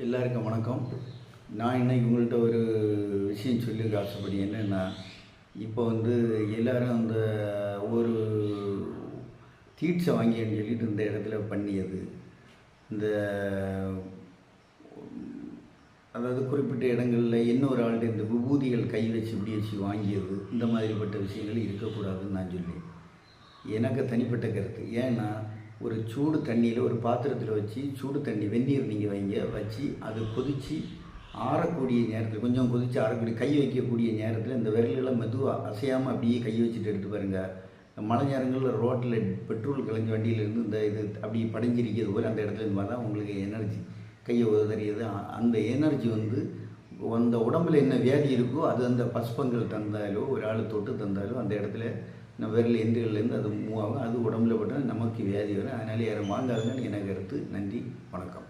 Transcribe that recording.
எல்லாருக்கும் வணக்கம். நான் இன்னைக்கு உங்கள்கிட்ட ஒரு விஷயம் சொல்லி ஆசைப்படி என்னென்னா, இப்போ எல்லோரும் அந்த ஒரு தீட்சை வாங்கின்னு சொல்லிட்டு இந்த இடத்துல பண்ணியது, இந்த அதாவது குறிப்பிட்ட இடங்களில் இன்னொரு ஆள்கிட்ட இந்த விபூதிகள் கை வச்சு இப்படி வச்சு வாங்கியது, இந்த மாதிரிப்பட்ட விஷயங்கள் இருக்கக்கூடாதுன்னு நான் சொல்லி எனக்கு தனிப்பட்ட கருத்து. ஏன்னா ஒரு சூடு தண்ணியில் ஒரு பாத்திரத்தில் வச்சு சூடு தண்ணி வெந்நீர் நீங்கள் வைங்க வச்சு அது கொதித்து ஆறக்கூடிய நேரத்தில் கொஞ்சம் கொதித்து ஆறக்கூடிய கை வைக்கக்கூடிய நேரத்தில் இந்த விரல்களை மெதுவாக அசையாமல் அப்படியே கை வச்சுட்டு எடுத்து பாருங்கள். மழை நேரங்களில் ரோட்டில் பெட்ரோல் கலைஞ்ச வண்டியிலேருந்து இந்த இது அப்படி படைஞ்சிருக்கிறது போல் அந்த இடத்துல இருந்து தான் உங்களுக்கு எனர்ஜி கையை உதறியது. அந்த எனர்ஜி அந்த உடம்பில் என்ன வியாதி இருக்கோ அது அந்த பஸ்பங்கள் தந்தாலோ ஒரு ஆள் தொட்டு தந்தாலோ அந்த இடத்துல விரல் எந்துகள்லேருந்து அது மூவ் ஆகும். அது உடம்புல போட்டால் நமக்கு வியாதி வரும். அதனால யாரும் வாங்காதுன்னு எனக்கு கருத்து. நன்றி, வணக்கம்.